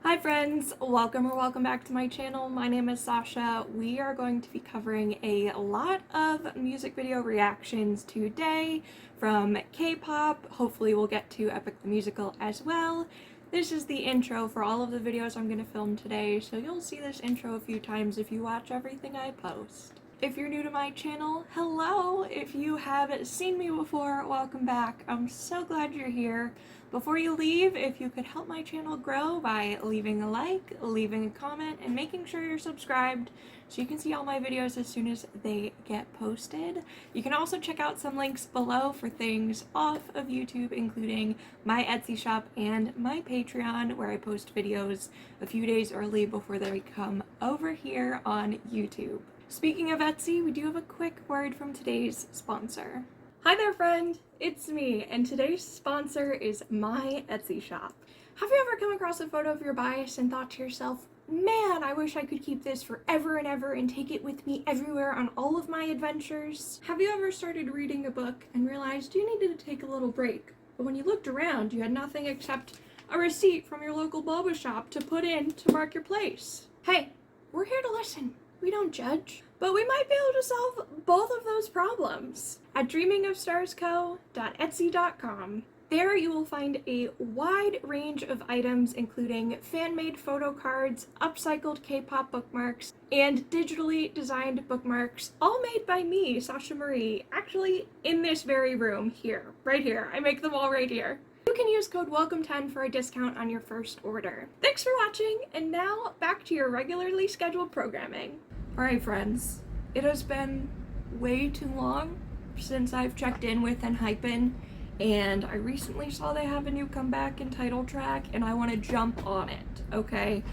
Hi friends, welcome back to my channel. My name is Sasha. We are going to be covering a lot of music video reactions today from K-pop. Hopefully we'll get to Epic the Musical as well. This is the intro for all of the videos I'm going to film today, so you'll see this intro a few times if you watch everything I post. If you're new to my channel, hello! If you have seen me before, welcome back. I'm so glad you're here. Before you leave, if you could help my channel grow by leaving a like, leaving a comment, and making sure you're subscribed so you can see all my videos as soon as they get posted. You can also check out some links below for things off of YouTube, including my Etsy shop and my Patreon, where I post videos a few days early before they come over here on YouTube. Speaking of Etsy, we do have a quick word from today's sponsor. Hi there friend, it's me, and today's sponsor is my Etsy shop. Have you ever come across a photo of your bias and thought to yourself, man, I wish I could keep this forever and ever and take it with me everywhere on all of my adventures? Have you ever started reading a book and realized you needed to take a little break, but when you looked around you had nothing except a receipt from your local boba shop to put in to mark your place? Hey, we're here to listen. We don't judge, but we might be able to solve both of those problems at dreamingofstarsco.etsy.com. There you will find a wide range of items including fan-made photo cards, upcycled K-pop bookmarks, and digitally designed bookmarks, all made by me, Sasha Marie, actually in this very room here, right here. I make them all right here. You can use code WELCOME10 for a discount on your first order. Thanks for watching, and now back to your regularly scheduled programming. Alright friends, it has been way too long since I've checked in with ENHYPEN, and I recently saw they have a new comeback and title track, and I want to jump on it, okay?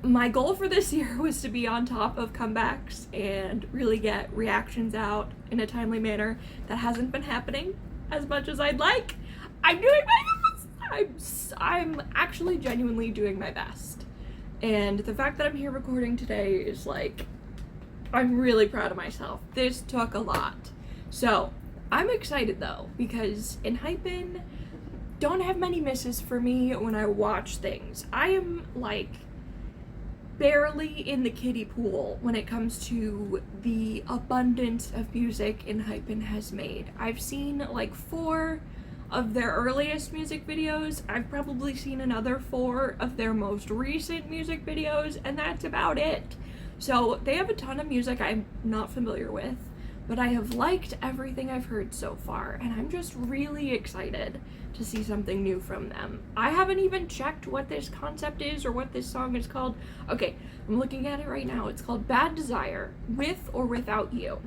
My goal for this year was to be on top of comebacks and really get reactions out in a timely manner. That hasn't been happening as much as I'd like. I'm doing my best! I'm actually genuinely doing my best. And the fact that I'm here recording today is like, I'm really proud of myself. This took a lot. So, I'm excited though, because ENHYPEN don't have many misses for me when I watch things. I am like barely in the kiddie pool when it comes to the abundance of music ENHYPEN has made. I've seen like 4 of their earliest music videos. I've probably seen another 4 of their most recent music videos, and that's about it. So they have a ton of music I'm not familiar with, but I have liked everything I've heard so far, and I'm just really excited to see something new from them. I haven't even checked what this concept is or what this song is called. Okay, I'm looking at it right now. It's called Bad Desire, With or Without You.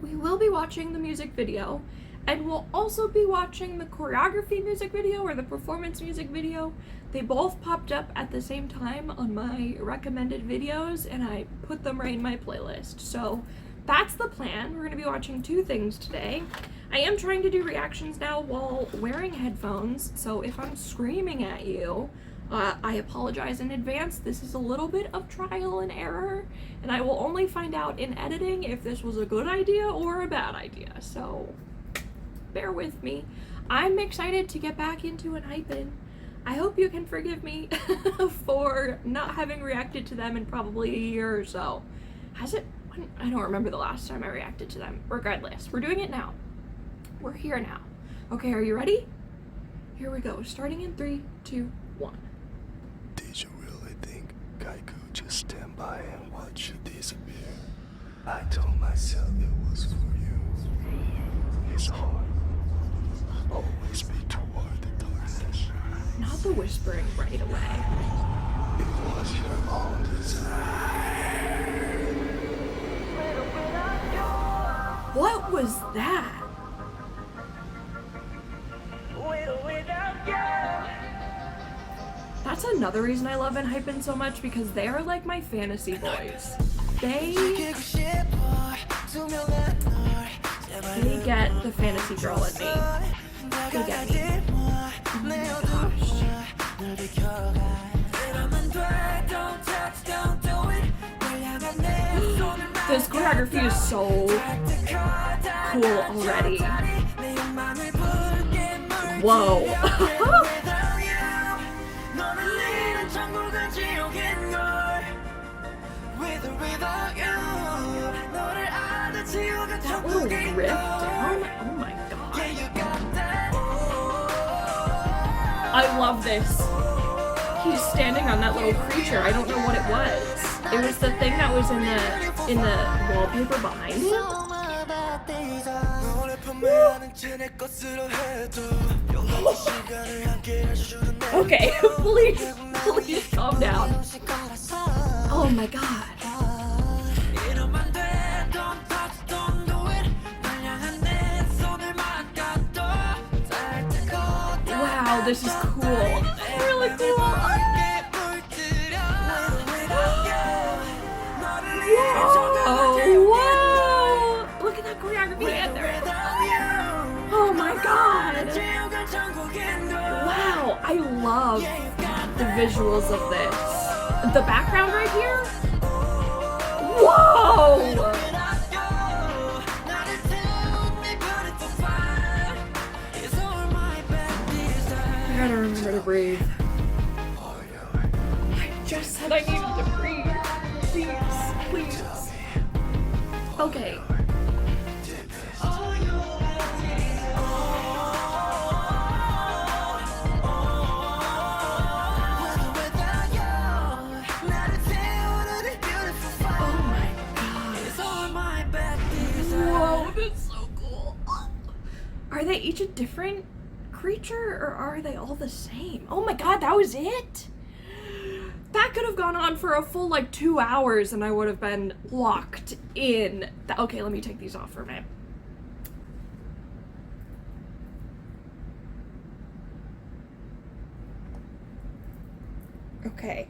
We will be watching the music video, and we'll also be watching the choreography music video or the performance music video. They both popped up at the same time on my recommended videos, and I put them right in my playlist. So that's the plan. We're going to be watching 2 things today. I am trying to do reactions now while wearing headphones, so if I'm screaming at you, I apologize in advance. This is a little bit of trial and error, and I will only find out in editing if this was a good idea or a bad idea. So bear with me. I'm excited to get back into ENHYPEN. I hope you can forgive me for not having reacted to them in probably a year or so. Has it? I don't remember the last time I reacted to them. Regardless, we're doing it now. We're here now. Okay, are you ready? Here we go. Starting in 3, 2, 1. Did you really think I could just stand by and watch you disappear? I told myself it was for you. It's hard. Always be toward the darkness. Not the whispering right away. It was your own design. What was that? That's another reason I love ENHYPEN so much, because they are like my fantasy boys. They get the fantasy girl in me. They get me. Oh my gosh. This choreography is so cool already. Whoa. That little riff down, oh my god. I love this. He's standing on that little creature. I don't know what it was. It was the thing that was in the wallpaper behind him. Okay, please calm down. Oh my god. Wow, this is cool. Really cool. Whoa, whoa! Look at that choreography and there. Oh my god! Wow, I love the visuals of this. The background right here? Whoa! I gotta remember to breathe. I just said I needed to breathe. Please. Okay. Whoa, that's so cool. Are they each a different creature or are they all the same? Oh my god, that was it? That could have gone on for a full like 2 hours and I would have been locked in. Okay, let me take these off for a minute. Okay,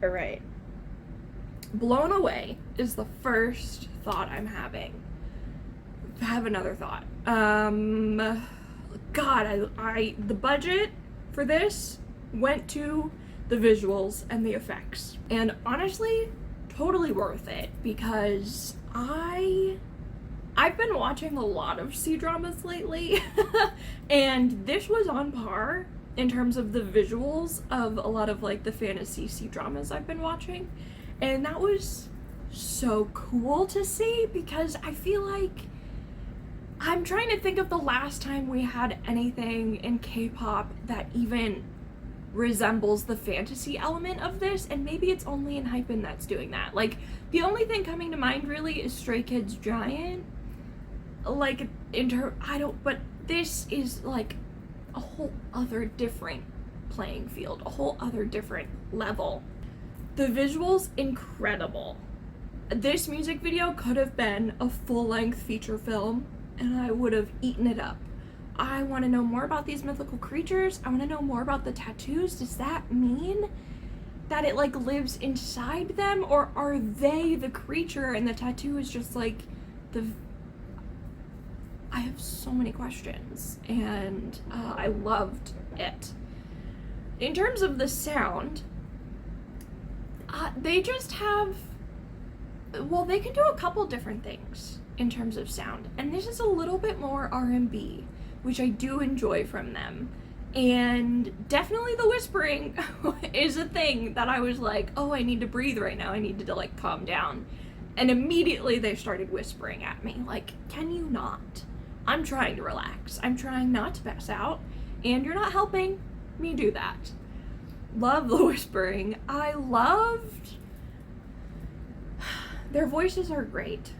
all right. Blown away is the first thought I'm having. I have another thought. God, the budget for this went to the visuals and the effects. And honestly, totally worth it because I've been watching a lot of C-dramas lately and this was on par in terms of the visuals of a lot of like the fantasy C-dramas I've been watching. And that was so cool to see because I feel like I'm trying to think of the last time we had anything in K-pop that even resembles the fantasy element of this, and maybe it's only ENHYPEN that's doing that. Like, the only thing coming to mind really is Stray Kids Giant. Like, but this is like a whole other different playing field, a whole other different level. The visuals, incredible. This music video could have been a full-length feature film and I would have eaten it up. I want to know more about these mythical creatures. I want to know more about the tattoos. Does that mean that it like lives inside them, or are they the creature and the tattoo is just like the... I have so many questions and I loved it. In terms of the sound, they just have, well, they can do a couple different things in terms of sound, and this is a little bit more R&B, which I do enjoy from them. And definitely the whispering is a thing that I was like, oh, I need to breathe right now. I needed to like calm down. And immediately they started whispering at me like, can you not? I'm trying to relax. I'm trying not to pass out, and you're not helping me do that. Love the whispering. I loved... Their voices are great.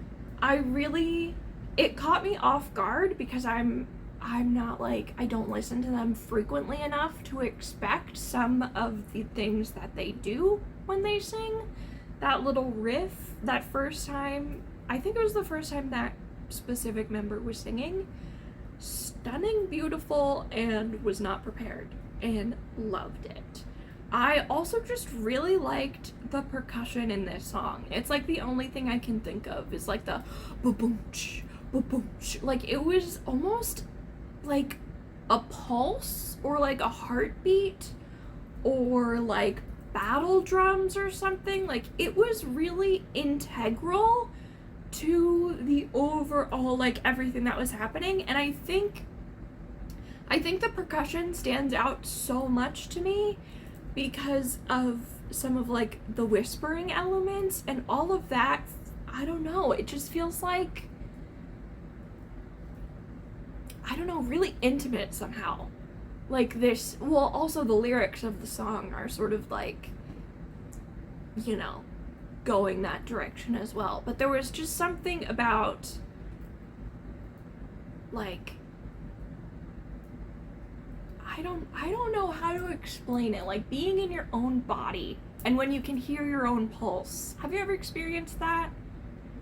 It caught me off guard because I'm not like, I don't listen to them frequently enough to expect some of the things that they do when they sing. That little riff, that first time, I think it was the first time that specific member was singing. Stunning, beautiful, and was not prepared, and loved it. I also just really liked the percussion in this song. It's like the only thing I can think of is like the ba-boom-ch, ba-boom-ch. Like it was almost like a pulse or like a heartbeat or like battle drums or something. Like it was really integral to the overall like everything that was happening, and I think the percussion stands out so much to me because of some of like the whispering elements and all of that. I don't know, it just feels like, I don't know, really intimate somehow. Like this, well, also the lyrics of the song are sort of like, you know, going that direction as well. But there was just something about, like, I don't know how to explain it. Like being in your own body and when you can hear your own pulse. Have you ever experienced that?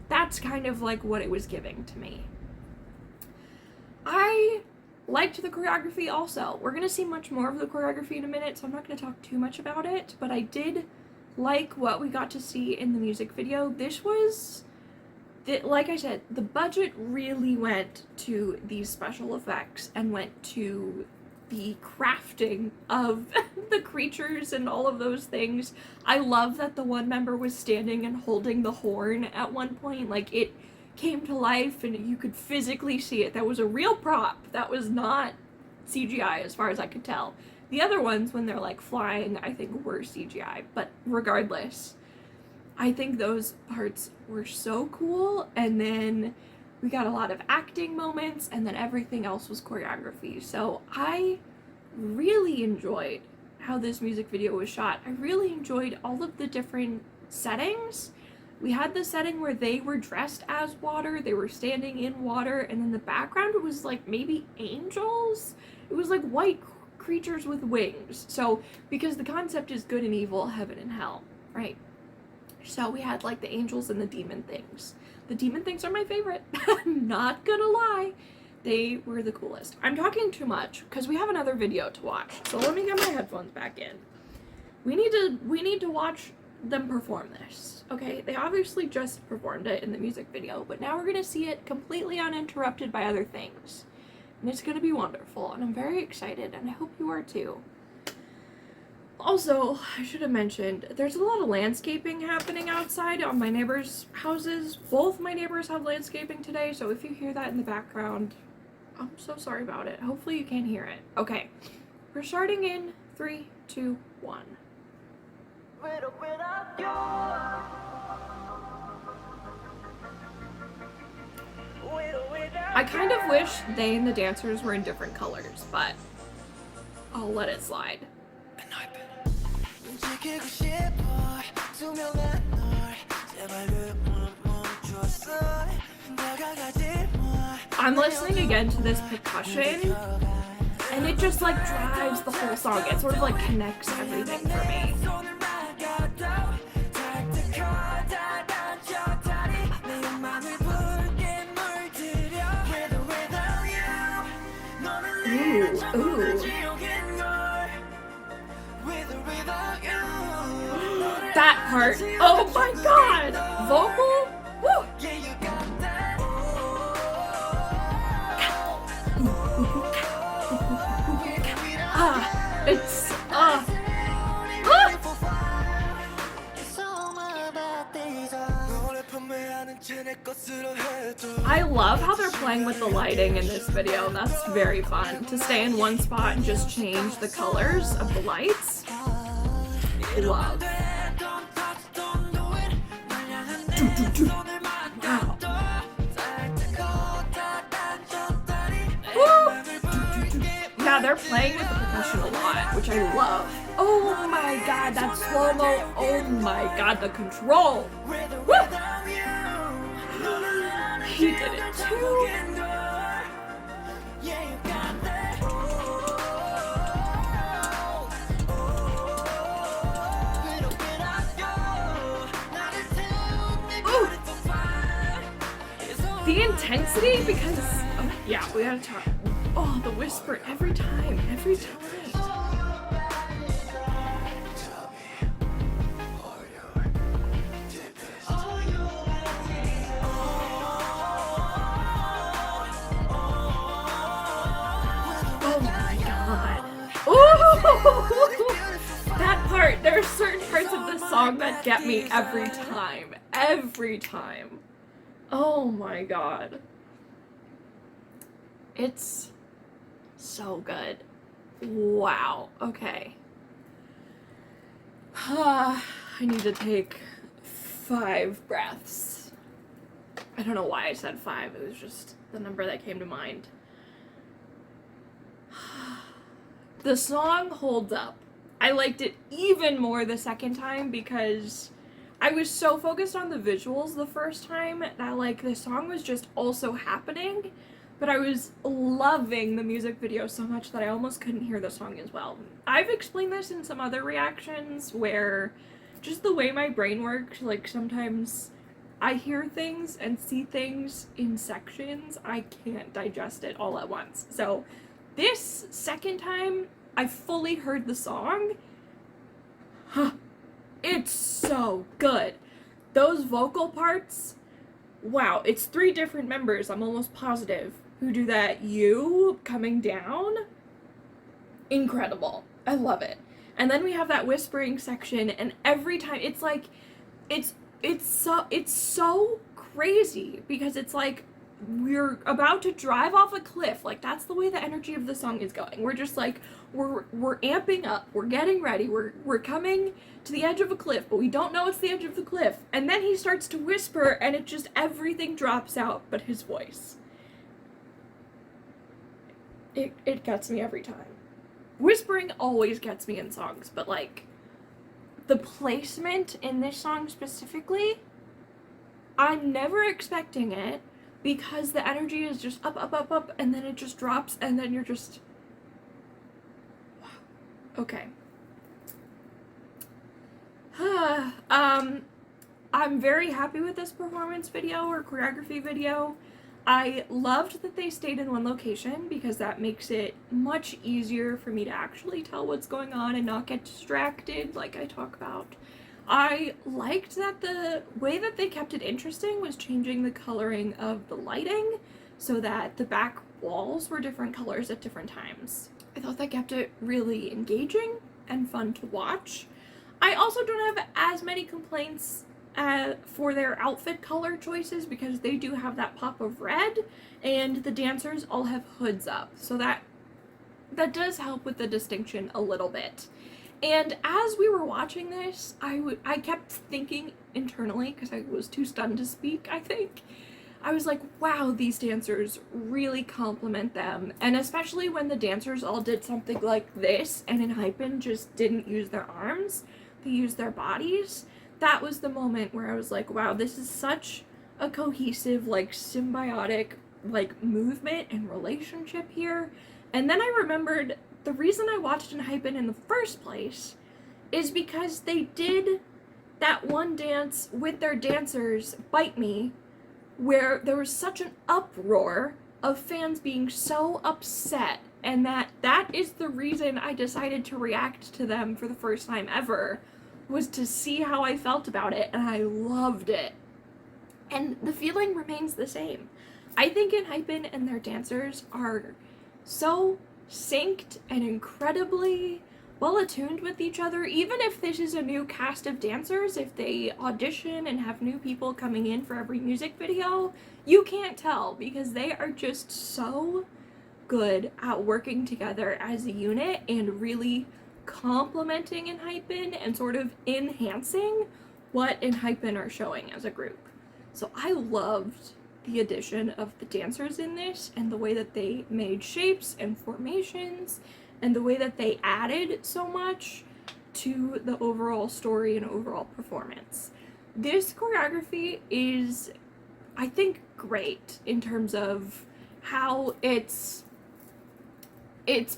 That's kind of like what it was giving to me. I liked the choreography also. We're gonna see much more of the choreography in a minute, so I'm not gonna talk too much about it, but I did like what we got to see in the music video. This was, like I said, the budget really went to these special effects and went to the crafting of the creatures and all of those things. I love that the one member was standing and holding the horn at one point. Like, it came to life and you could physically see it. That was a real prop. That was not CGI as far as I could tell. The other ones, when they're like flying, I think were CGI. But regardless, I think those parts were so cool. And then we got a lot of acting moments, and then everything else was choreography. So I really enjoyed how this music video was shot. I really enjoyed all of the different settings. We had the setting where they were dressed as water, they were standing in water, and in the background it was like maybe angels? It was like white creatures with wings. So, because the concept is good and evil, heaven and hell, right? So we had like the angels and the demon things. The demon things are my favorite. Not gonna lie. They were the coolest. I'm talking too much because we have another video to watch. So let me get my headphones back in. We need to watch them perform this. Okay? They obviously just performed it in the music video, but now we're gonna see it completely uninterrupted by other things. And it's gonna be wonderful, and I'm very excited, and I hope you are too. Also, I should have mentioned, there's a lot of landscaping happening outside on my neighbors' houses. Both my neighbors have landscaping today, so if you hear that in the background, I'm so sorry about it. Hopefully you can't hear it. Okay, we're starting in 3, 2, 1. I kind of wish they and the dancers were in different colors, but I'll let it slide. I'm listening again to this percussion, and it just like drives the whole song. It sort of like connects everything for me. Ooh, ooh. That part, oh my god! Vocal? Woo! It's, I love how they're playing with the lighting in this video. That's very fun. To stay in one spot and just change the colors of the lights. Love. Wow. Woo! Yeah, they're playing with the percussion a lot, which I love. Oh my god, that slow-mo. Oh my god, the control. Woo! He did it too. The intensity, because, oh, yeah, we gotta talk. Oh, the whisper every time, every time. Oh my god. Ooh! That part, there are certain parts of the song that get me every time. Every time. Oh my god. It's so good. Wow. Okay. I need to take 5 breaths. I don't know why I said 5, it was just the number that came to mind. The song holds up. I liked it even more the second time because I was so focused on the visuals the first time that like the song was just also happening, but I was loving the music video so much that I almost couldn't hear the song as well. I've explained this in some other reactions where just the way my brain works, like sometimes I hear things and see things in sections. I can't digest it all at once. So this second time, I fully heard the song. It's so good. Those vocal parts, wow, it's 3 different members, I'm almost positive, who do that you coming down. Incredible. I love it. And then we have that whispering section, and every time it's like it's so crazy because it's like we're about to drive off a cliff. Like that's the way the energy of the song is going. We're just like we're amping up. We're getting ready. We're coming to the edge of a cliff, but we don't know it's the edge of the cliff. And then he starts to whisper and it just everything drops out but his voice. It gets me every time. Whispering always gets me in songs, but like the placement in this song specifically, I'm never expecting it because the energy is just up, up, up, up, and then it just drops, and then you're just, wow. Okay. I'm very happy with this performance video or choreography video. I loved that they stayed in one location because that makes it much easier for me to actually tell what's going on and not get distracted like I talk about. I liked that the way that they kept it interesting was changing the coloring of the lighting so that the back walls were different colors at different times. I thought that kept it really engaging and fun to watch. I also don't have as many complaints for their outfit color choices because they do have that pop of red and the dancers all have hoods up, so that does help with the distinction a little bit. And as we were watching this, I kept thinking internally, because I was too stunned to speak, I think. I was like, wow, these dancers really compliment them. And especially when the dancers all did something like this and ENHYPEN just didn't use their arms, they used their bodies. That was the moment where I was like, wow, this is such a cohesive, like symbiotic, like movement and relationship here. And then I remembered the reason I watched ENHYPEN in the first place is because they did that one dance with their dancers, Bite Me, where there was such an uproar of fans being so upset, and that is the reason I decided to react to them for the first time ever, was to see how I felt about it, and I loved it. And the feeling remains the same. I think ENHYPEN and their dancers are so synced and incredibly well attuned with each other. Even if this is a new cast of dancers, if they audition and have new people coming in for every music video, you can't tell because they are just so good at working together as a unit and really complementing ENHYPEN and sort of enhancing what ENHYPEN are showing as a group. So I loved the addition of the dancers in this and the way that they made shapes and formations and the way that they added so much to the overall story and overall performance. This choreography is, I think, great in terms of how it's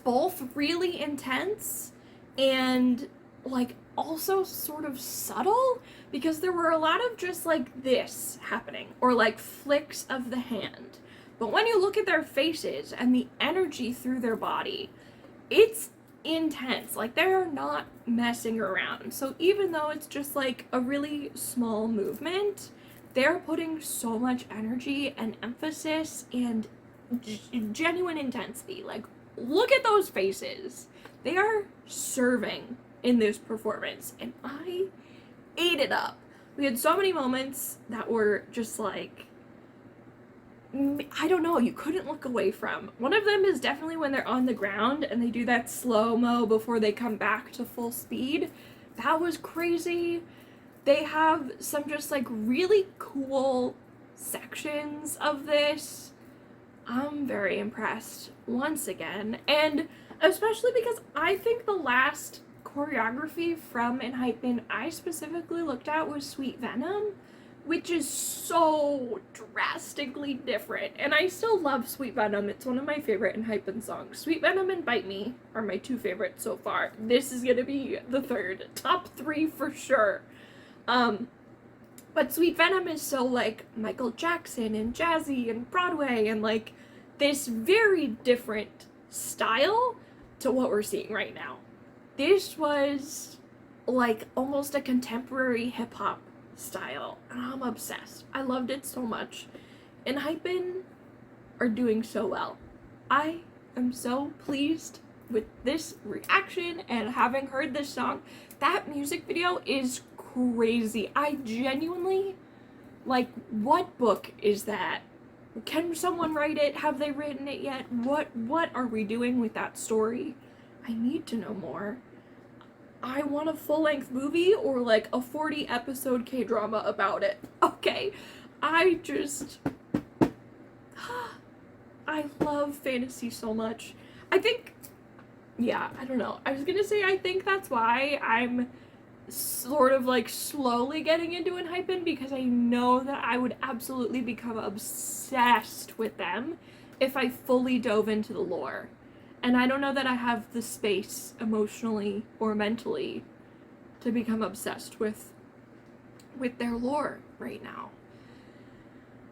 both really intense and like also sort of subtle, because there were a lot of just like this happening or like flicks of the hand, but when you look at their faces and the energy through their body, it's intense. Like they're not messing around. So even though it's just like a really small movement, they're putting so much energy and emphasis and genuine intensity. Like look at those faces. They are serving in this performance, and I ate it up. We had so many moments that were just like, I don't know, you couldn't look away from. One of them is definitely when they're on the ground and they do that slow-mo before they come back to full speed. that was crazy. They have some just like really cool sections of this. I'm very impressed once again, and especially because I think the last choreography from ENHYPEN I specifically looked at was Sweet Venom, which is so drastically different. And I still love Sweet Venom. It's one of my favorite ENHYPEN songs. Sweet Venom and Bite Me are my two favorites so far. This is gonna be the third. Top 3 for sure. But Sweet Venom is so like Michael Jackson and jazzy and Broadway and like this very different style to what we're seeing right now. This was like almost a contemporary hip hop style, and I'm obsessed. I loved it so much. And ENHYPEN are doing so well. I am so pleased with this reaction and having heard this song. That music video is crazy. I genuinely, like, what book is that? Can someone write it? Have they written it yet? What are we doing with that story? I need to know more. I want a full-length movie or like a 40-episode K-drama about it. Okay, I love fantasy so much. I think, yeah, I don't know. I was gonna say I think that's why I'm sort of like slowly getting into ENHYPEN, because I know that I would absolutely become obsessed with them if I fully dove into the lore. And I don't know that I have the space emotionally or mentally to become obsessed with their lore right now.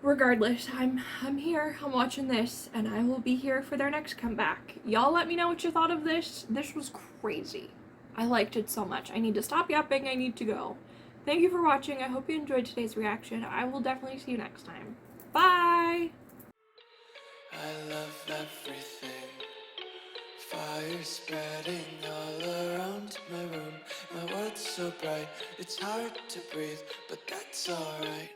Regardless, I'm here, I'm watching this, and I will be here for their next comeback. Y'all let me know what you thought of this. This was crazy. I liked it so much. I need to stop yapping, I need to go. Thank you for watching. I hope you enjoyed today's reaction. I will definitely see you next time. Bye! I love everything. Fire spreading all around my room. My world's so bright, it's hard to breathe, but that's alright.